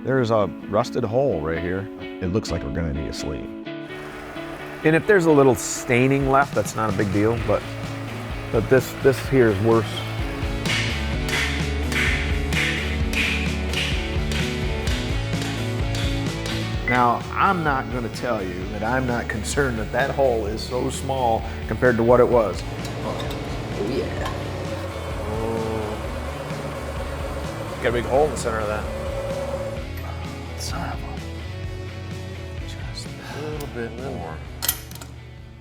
There's a rusted hole right here. It looks like we're gonna need a sleeve. And if there's a little staining left, that's not a big deal, but this here is worse. Now, I'm not gonna tell you that I'm not concerned that that hole is so small compared to what it was. Oh yeah. Oh. Got a big hole in the center of that. Son of a. Just a little bit more.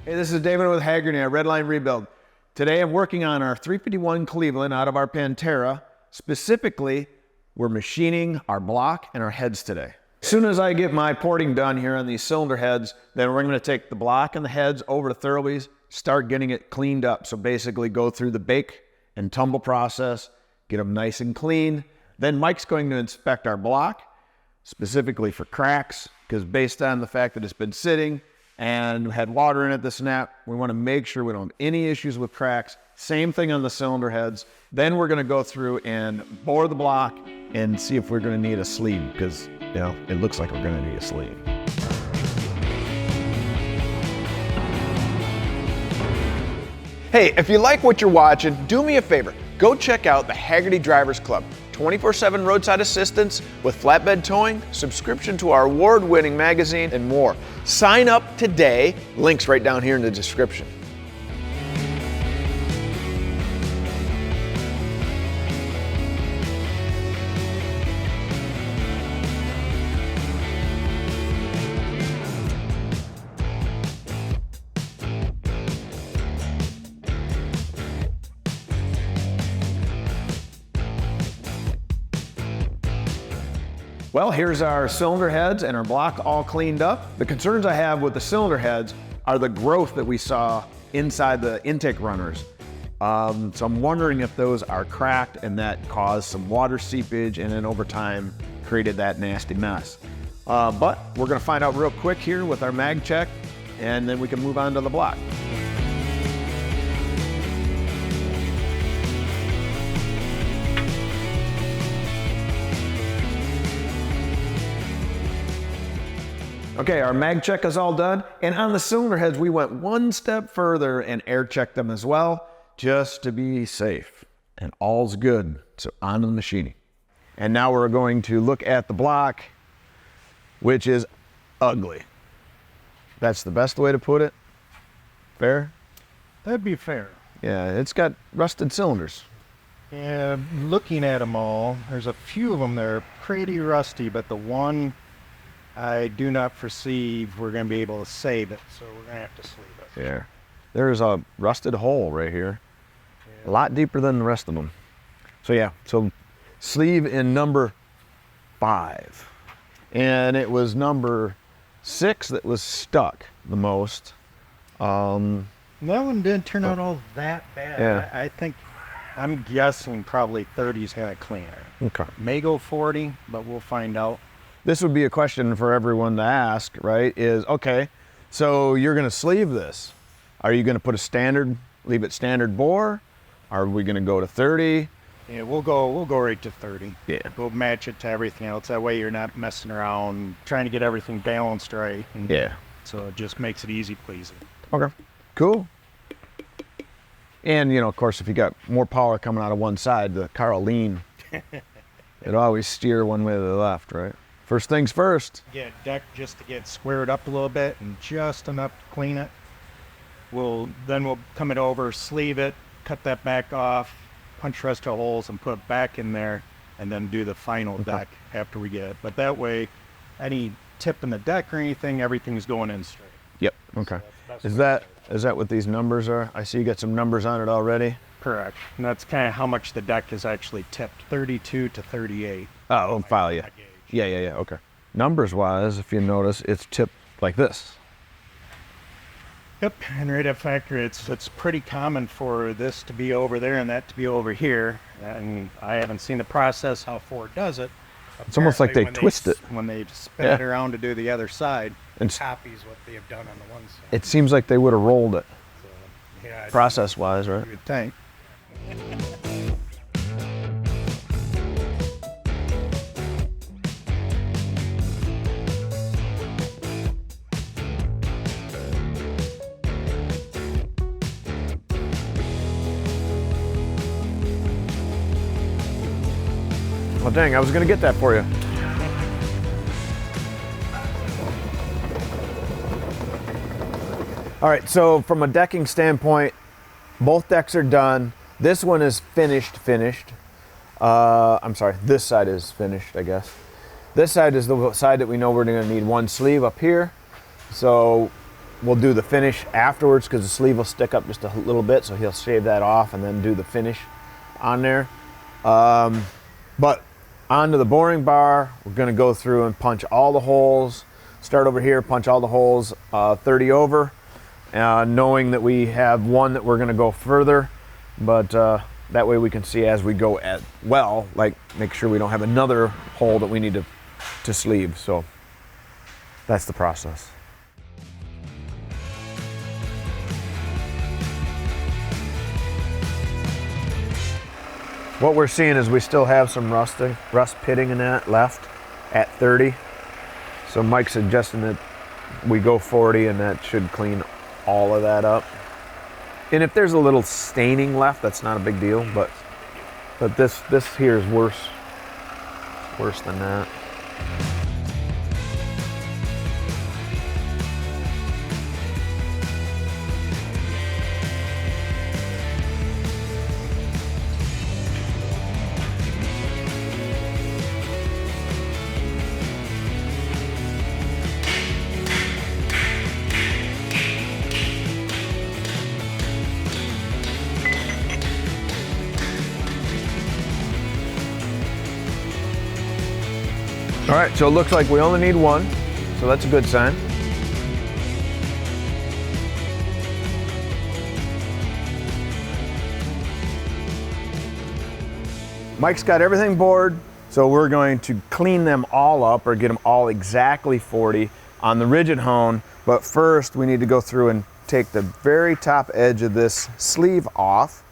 Hey, this is Davin with Hagerty at Redline Rebuild. Today I'm working on our 351 Cleveland out of our Pantera. Specifically, we're machining our block and our heads today. As soon as I get my porting done here on these cylinder heads, then we're gonna take the block and the heads over to Thoroughby's, start getting it cleaned up. So basically go through the bake and tumble process, get them nice and clean. Then Mike's going to inspect our block, specifically for cracks, because based on the fact that it's been sitting and had water in it this and that, we wanna make sure we don't have any issues with cracks. Same thing on the cylinder heads. Then we're gonna go through and bore the block and see if we're gonna need a sleeve, because you know, it looks like we're gonna need a sleeve. Hey, if you like what you're watching, do me a favor. Go check out the Hagerty Drivers Club. 24/7 roadside assistance with flatbed towing, subscription to our award-winning magazine, and more. Sign up today. Links right down here in the description. Well, here's our cylinder heads and our block all cleaned up. The concerns I have with the cylinder heads are the growth that we saw inside the intake runners. So I'm wondering if those are cracked and that caused some water seepage and then over time created that nasty mess. But we're gonna find out real quick here with our mag check and then we can move on to the block. Okay, our mag check is all done, and on the cylinder heads, we went one step further and air checked them as well, just to be safe. And all's good, so on to the machining. And now we're going to look at the block, which is ugly. That's the best way to put it. Fair? That'd be fair. Yeah, it's got rusted cylinders. Yeah, looking at them all, there's a few of them that are pretty rusty, but the one I do not foresee we're going to be able to save it, so we're going to have to sleeve it. Yeah. There's a rusted hole right here. Yeah. A lot deeper than the rest of them. So yeah, so sleeve in number 5. And it was number 6 that was stuck the most. That one didn't turn out all that bad. Yeah. I'm guessing probably 30's had it cleaner. Okay. May go 40, but we'll find out. This would be a question for everyone to ask, right? Is, okay, so you're gonna sleeve this. Are you gonna put a standard, leave it standard bore? Are we gonna go to 30? Yeah, we'll go right to 30. Yeah. We'll match it to everything else. That way you're not messing around, trying to get everything balanced right. Yeah. So it just makes it easy pleasing. Okay, cool. And you know, of course, if you got more power coming out of one side, the car will lean. It'll always steer one way to the left, right? First things first. Get deck just to get squared up a little bit and just enough to clean it. Then we'll come it over, sleeve it, cut that back off, punch the rest of the holes and put it back in there, and then do the final deck after we get it. But that way, any tip in the deck or anything, everything's going in straight. Yep, okay. So is that what these numbers are? I see you got some numbers on it already. Correct. And that's kind of how much the deck is actually tipped, 32 to 38. Oh, file, yeah. Yeah, okay. Numbers-wise, if you notice, it's tipped like this. Yep, and right at factory, it's pretty common for this to be over there and that to be over here. And I haven't seen the process how Ford does it. It's almost like they twist it. When they spin it around to do the other side, and it copies what they have done on the one side. It seems like they would have rolled it, so, yeah, process-wise, right? You would think. dang, I was gonna get that for you. All right, so from a decking standpoint, both decks are done. This one is finished. I'm sorry, this side is finished, I guess. This side is the side that we know we're gonna need one sleeve up here. So we'll do the finish afterwards because the sleeve will stick up just a little bit, so he'll shave that off and then do the finish on there. But onto the boring bar, we're gonna go through and punch all the holes. Start over here, punch all the holes 30 over. Knowing that we have one that we're gonna go further, but that way we can see as we go at well, like make sure we don't have another hole that we need to sleeve. So that's the process. What we're seeing is we still have some rust pitting in that left at 30. So Mike's suggesting that we go 40 and that should clean all of that up. And if there's a little staining left, that's not a big deal, but this here is worse than that. All right, so it looks like we only need one, so that's a good sign. Mike's got everything bored, so we're going to clean them all up or get them all exactly 40 on the rigid hone. But first we need to go through and take the very top edge of this sleeve off,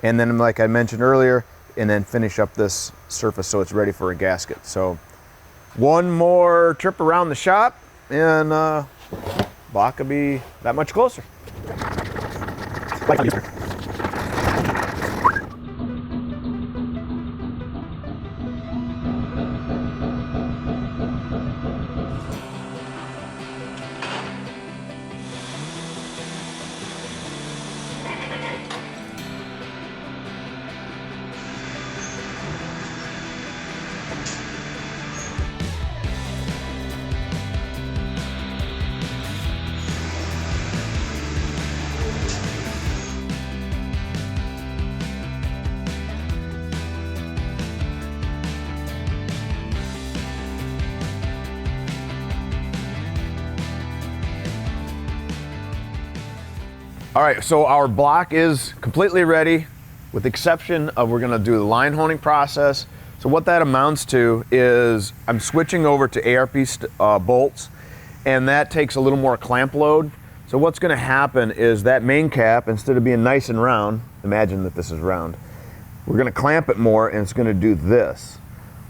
and then like I mentioned earlier, and then finish up this surface so it's ready for a gasket. So one more trip around the shop and block will be that much closer. All right, so our block is completely ready with the exception of we're gonna do the line honing process. So what that amounts to is I'm switching over to ARP bolts, and that takes a little more clamp load. So what's gonna happen is that main cap, instead of being nice and round, imagine that this is round, we're gonna clamp it more and it's gonna do this.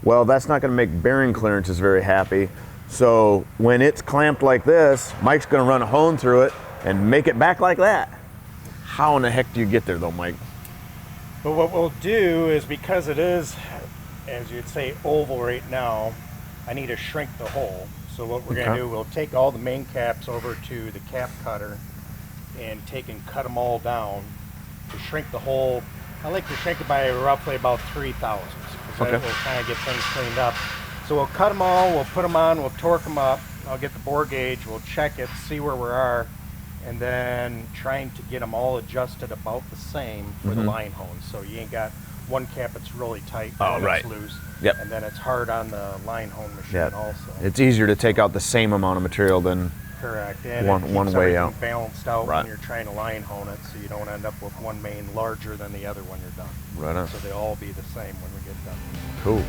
Well, that's not gonna make bearing clearances very happy. So when it's clamped like this, Mike's gonna run a hone through it and make it back like that. How in the heck do you get there though, Mike? But what we'll do is, because it is, as you'd say, oval right now, I need to shrink the hole. So what we're gonna do, we'll take all the main caps over to the cap cutter and take and cut them all down to shrink the hole. I like to shrink it by roughly about 3 thousandths, because that will kind of get things cleaned up. So we'll cut them all, we'll put them on, we'll torque them up. I'll get the bore gauge, we'll check it, see where we are, and then trying to get them all adjusted about the same for the line hone. So you ain't got one cap that's really tight and it's loose, and then it's hard on the line hone machine also. It's easier to take out the same amount of material than and one way out. Balanced out when you're trying to line hone it, so you don't end up with one main larger than the other when you're done. Right on. So they all be the same when we get done. Cool.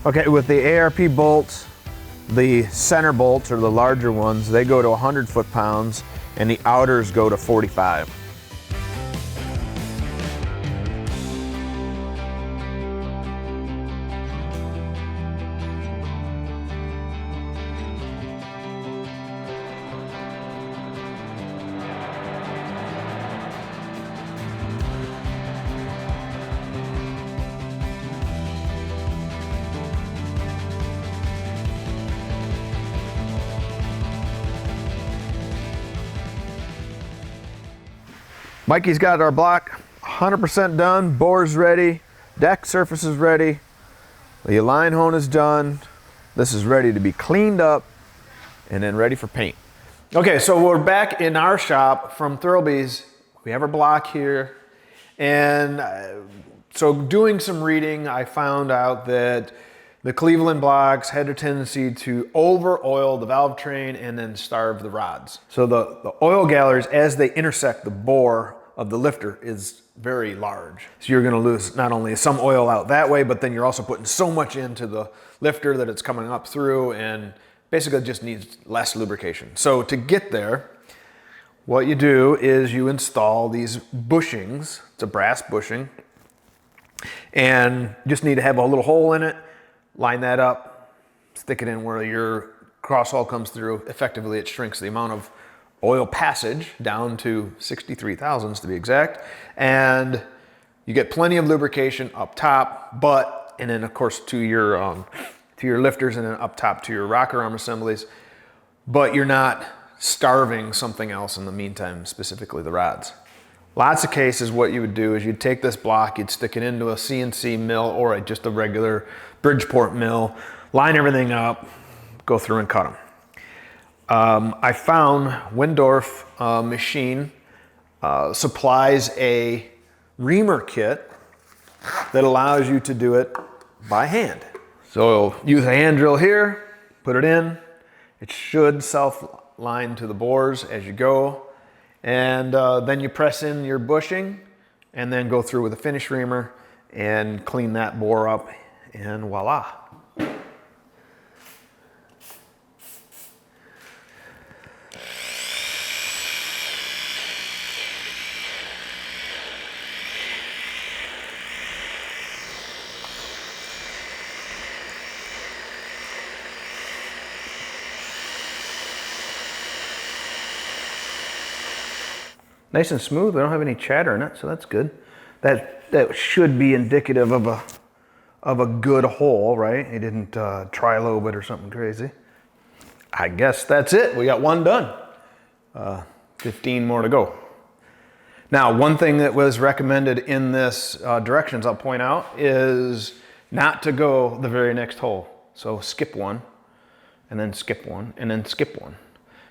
Okay, with the ARP bolts, The center bolts, or the larger ones, they go to 100 foot-pounds, and the outers go to 45. Mikey's got our block 100% done, bore's ready, deck surface is ready, the line hone is done. This is ready to be cleaned up and then ready for paint. Okay, so we're back in our shop from Thurlby's. We have our block here, and so doing some reading, I found out that the Cleveland blocks had a tendency to over oil the valve train and then starve the rods. So the oil galleries, as they intersect the bore of the lifter, is very large. So you're gonna lose not only some oil out that way, but then you're also putting so much into the lifter that it's coming up through, and basically just needs less lubrication. So to get there, what you do is you install these bushings. It's a brass bushing, and you just need to have a little hole in it. Line that up, stick it in where your crosshole comes through. Effectively, it shrinks the amount of oil passage down to 63 thousandths to be exact. And you get plenty of lubrication up top, and then of course to your lifters, and then up top to your rocker arm assemblies. But you're not starving something else in the meantime, specifically the rods. Lots of cases, what you would do is you'd take this block, you'd stick it into a CNC mill or just a regular Bridgeport mill, line everything up, go through and cut them. I found Windorf machine supplies a reamer kit that allows you to do it by hand. So use a hand drill here, put it in. It should self-line to the bores as you go. And then you press in your bushing and then go through with a finish reamer and clean that bore up, and voila. Nice and smooth. We don't have any chatter in it, so that's good. That should be indicative of a good hole, right? He didn't tri-lobe it or something crazy. I guess that's it. We got one done. 15 more to go. Now, one thing that was recommended in this directions I'll point out is not to go the very next hole. So skip one, and then skip one, and then skip one.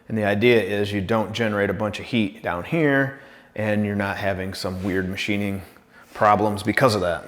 And the idea is you don't generate a bunch of heat down here, and you're not having some weird machining problems because of that.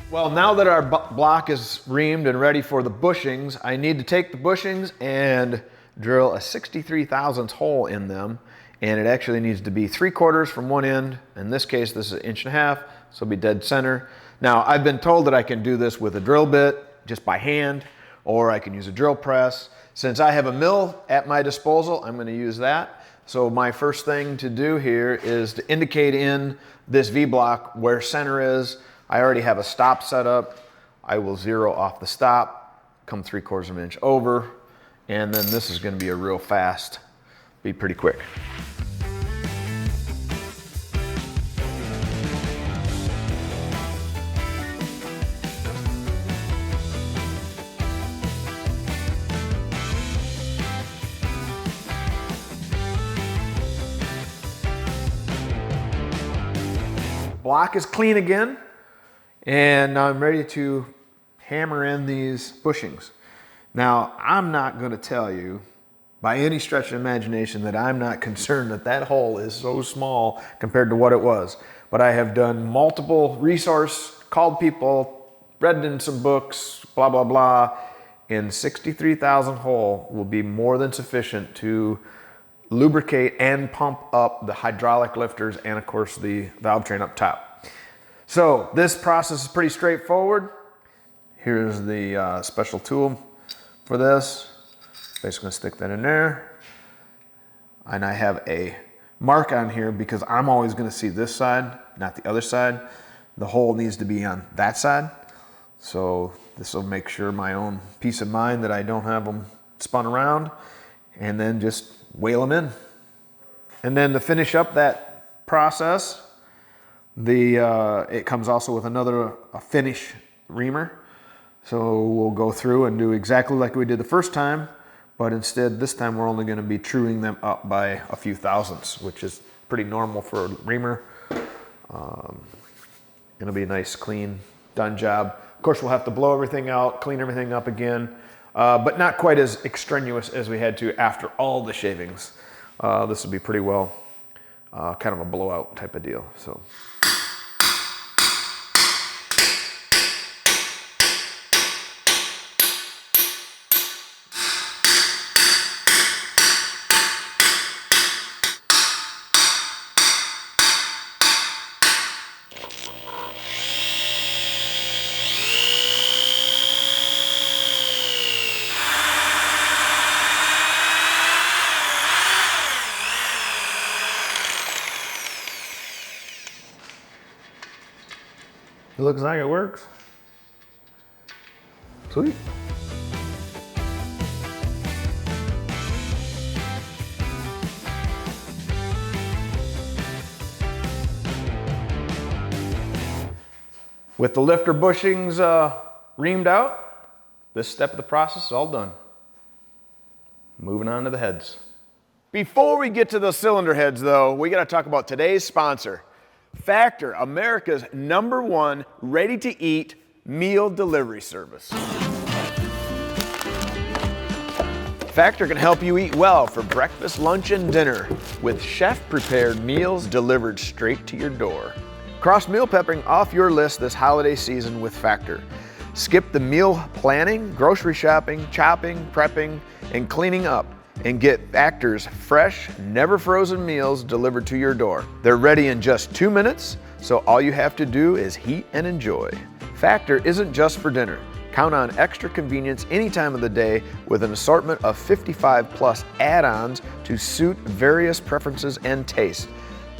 Well, now that our block is reamed and ready for the bushings, I need to take the bushings and drill a 63 thousandths hole in them. And it actually needs to be 3/4 from one end. In this case, this is 1.5 inches, so it'll be dead center. Now, I've been told that I can do this with a drill bit, just by hand, or I can use a drill press. Since I have a mill at my disposal, I'm gonna use that. So my first thing to do here is to indicate in this V-block where center is. I already have a stop set up. I will zero off the stop, come 3/4 of an inch over, and then this is gonna be a real fast, be pretty quick. block is clean again, and I'm ready to hammer in these bushings. Now, I'm not going to tell you by any stretch of imagination that I'm not concerned that that hole is so small compared to what it was. But I have done multiple resource, called people, read in some books, blah, blah, blah, and 63,000 hole will be more than sufficient to lubricate and pump up the hydraulic lifters and of course the valve train up top. So this process is pretty straightforward. Here's the special tool for this. Basically gonna stick that in there. And I have a mark on here because I'm always gonna see this side, not the other side. The hole needs to be on that side. So this will make sure my own peace of mind that I don't have them spun around, and then just whale them in. And then to finish up that process, it comes also with a finish reamer. So we'll go through and do exactly like we did the first time, but instead this time we're only going to be truing them up by a few thousandths, which is pretty normal for a reamer. It'll be a nice, clean, done job. Of course, we'll have to blow everything out, clean everything up again, but not quite as extraneous as we had to after all the shavings. This will be pretty well kind of a blowout type of deal. So. It looks like it works. Sweet. With the lifter bushings reamed out, this step of the process is all done. Moving on to the heads. Before we get to the cylinder heads though, we gotta talk about today's sponsor. Factor, America's #1 ready-to-eat meal delivery service. Factor can help you eat well for breakfast, lunch, and dinner with chef-prepared meals delivered straight to your door. Cross meal prepping off your list this holiday season with Factor. Skip the meal planning, grocery shopping, chopping, prepping, and cleaning up, and get Factor's fresh, never frozen meals delivered to your door. They're ready in just 2 minutes, so all you have to do is heat and enjoy. Factor isn't just for dinner. Count on extra convenience any time of the day with an assortment of 55 plus add-ons to suit various preferences and tastes.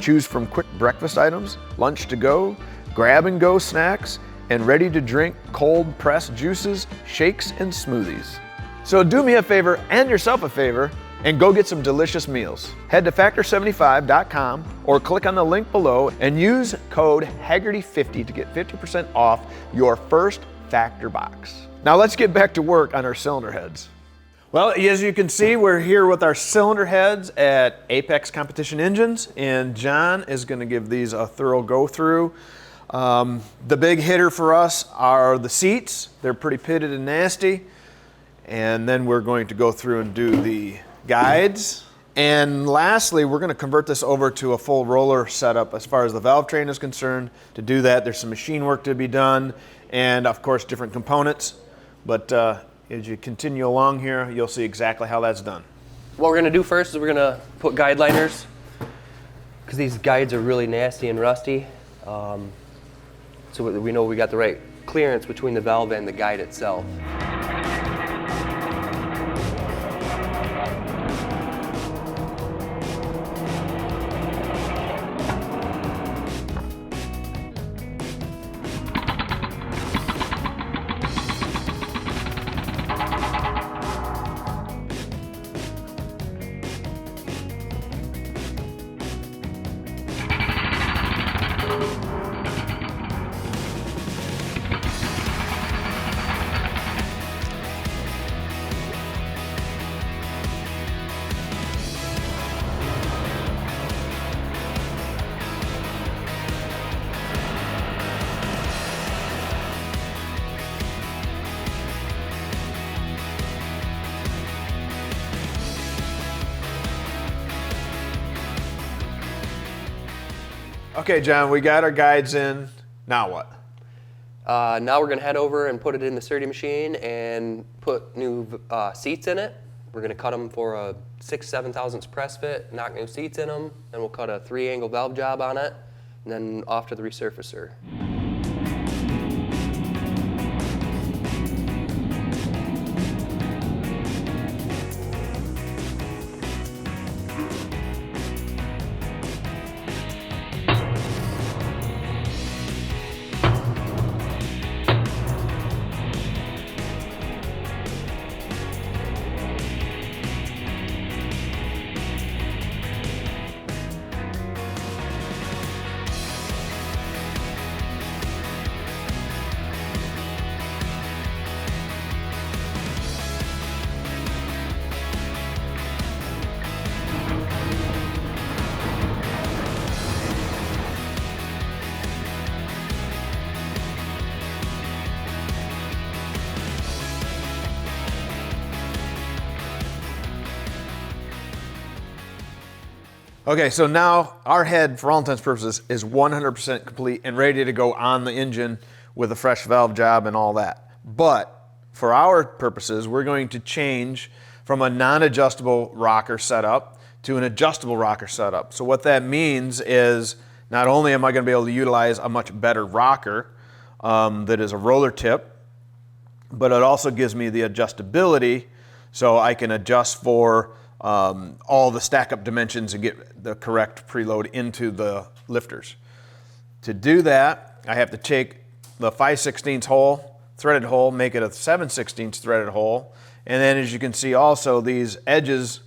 Choose from quick breakfast items, lunch to go, grab and go snacks, and ready to drink cold pressed juices, shakes, and smoothies. So do me a favor and yourself a favor and go get some delicious meals. Head to factor75.com or click on the link below and use code Hagerty50 to get 50% off your first Factor box. Now let's get back to work on our cylinder heads. Well, as you can see, we're here with our cylinder heads at Apex Competition Engines, and John is going to give these a thorough go through. The big hitter for us are the seats. They're pretty pitted and nasty. And then we're going to go through and do the guides. And lastly, we're going to convert this over to a full roller setup as far as the valve train is concerned. To do that, there's some machine work to be done and of course different components. But as you continue along here, you'll see exactly how that's done. What we're going to do first is we're going to put guide liners, because these guides are really nasty and rusty. So we know we got the right clearance between the valve and the guide itself. Okay, John, we got our guides in. Now what? Now we're going to head over and put it in the sturdy machine and put new seats in it. We're going to cut them for a 6-7 thousandths press fit, knock new seats in them, then we'll cut a 3-angle valve job on it, and then off to the resurfacer. Okay, so now our head, for all intents and purposes, is 100% complete and ready to go on the engine with a fresh valve job and all that. But for our purposes, we're going to change from a non-adjustable rocker setup to an adjustable rocker setup. So what that means is not only am I going to be able to utilize a much better rocker that is a roller tip, but it also gives me the adjustability so I can adjust for all the stack-up dimensions and get the correct preload into the lifters. To do that, I have to take the 5/16 hole, threaded hole, make it a 7/16 threaded hole, and then as you can see also these edges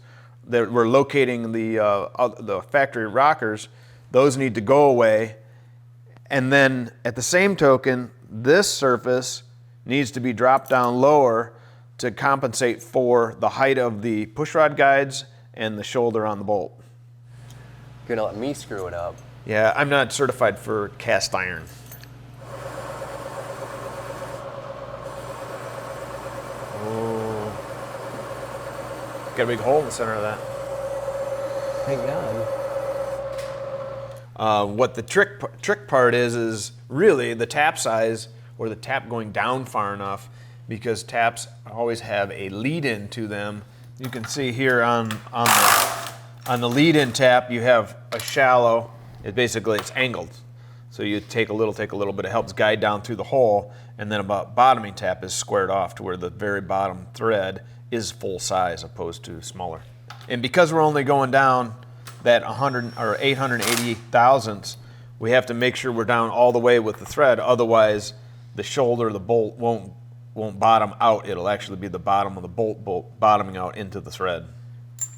that we're locating the factory rockers, those need to go away. And then at the same token, this surface needs to be dropped down lower to compensate for the height of the pushrod guides and the shoulder on the bolt. You're gonna let me screw it up. Yeah, I'm not certified for cast iron. Oh. Got a big hole in the center of that. Thank God. What the trick part is really the tap size or the tap going down far enough, because taps always have a lead-in to them. You can see here on the lead-in tap, you have a shallow. It's angled. So you take a little bit, it helps guide down through the hole, and then a bottoming tap is squared off to where the very bottom thread is full size opposed to smaller. And because we're only going down that 100 or 880 thousandths, we have to make sure we're down all the way with the thread, otherwise the shoulder, the bolt won't bottom out. It'll actually be the bottom of the bolt bottoming out into the thread.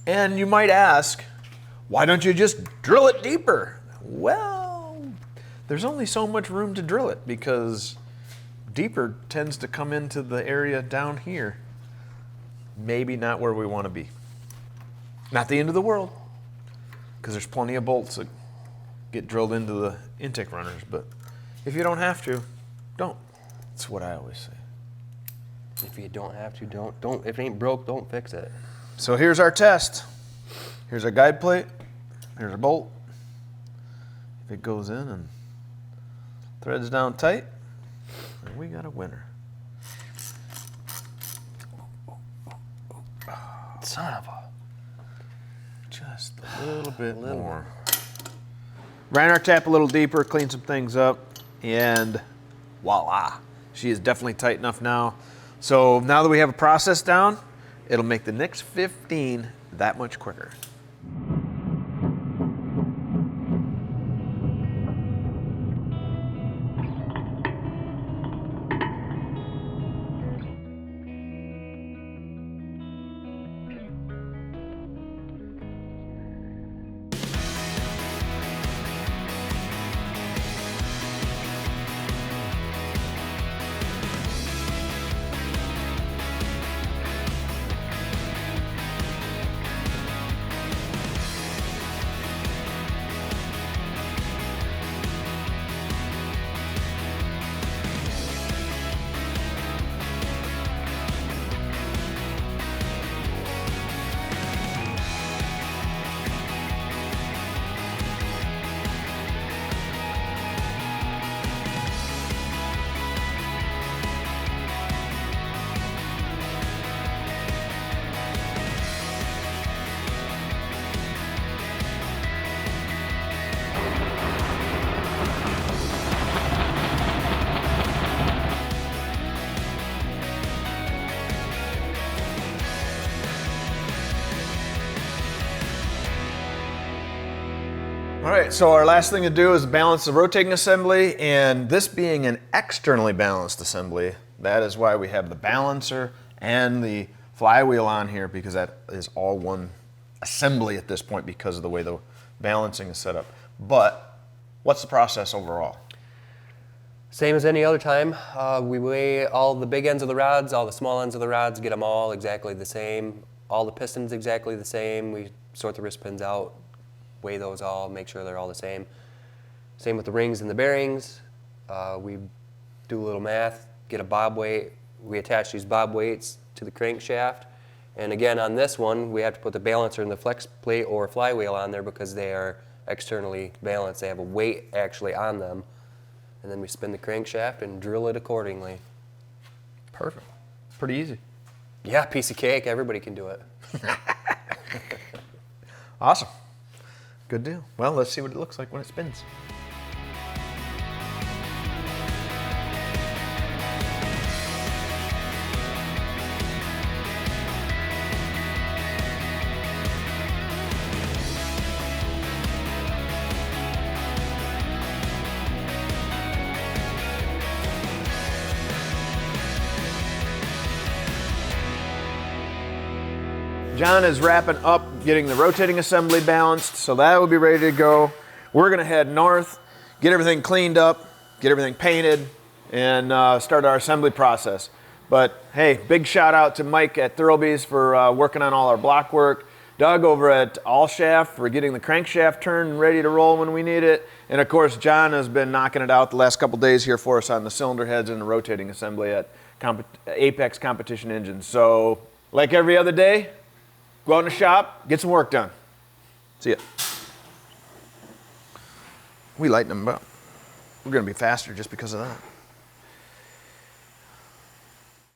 And you might ask, why don't you just drill it deeper? Well, there's only so much room to drill it because deeper tends to come into the area down here. Maybe not where we want to be. Not the end of the world, because there's plenty of bolts that get drilled into the intake runners, but if you don't have to, don't. That's what I always say. If you don't have to, don't. If it ain't broke, don't fix it. So here's our test. Here's our guide plate. Here's a bolt. If it goes in and threads down tight, then we got a winner. Son of a. Just a little bit more. Ran our tap a little deeper, cleaned some things up, and voila. She is definitely tight enough now. So now that we have a process down, it'll make the next 15 that much quicker. All right, so our last thing to do is balance the rotating assembly, and this being an externally balanced assembly, that is why we have the balancer and the flywheel on here, because that is all one assembly at this point because of the way the balancing is set up. But what's the process overall? Same as any other time. We weigh all the big ends of the rods, all the small ends of the rods, get them all exactly the same. All the pistons exactly the same. We sort the wrist pins out, weigh those all, make sure they're all the same. Same with the rings and the bearings. We do a little math, get a bob weight. We attach these bob weights to the crankshaft. And again, on this one, we have to put the balancer and the flex plate or flywheel on there because they are externally balanced. They have a weight actually on them. And then we spin the crankshaft and drill it accordingly. Perfect. Pretty easy. Yeah, piece of cake. Everybody can do it. Awesome. Good deal. Well, let's see what it looks like when it spins. John is wrapping up getting the rotating assembly balanced, so that will be ready to go. We're gonna head north, get everything cleaned up, get everything painted, and start our assembly process. But hey, big shout out to Mike at Thurlby's for working on all our block work, Doug over at All Shaft for getting the crankshaft turned and ready to roll when we need it, and of course John has been knocking it out the last couple days here for us on the cylinder heads and the rotating assembly at Apex Competition Engines. So like every other day, go out in the shop, get some work done. See ya. We lighten them up. We're gonna be faster just because of that.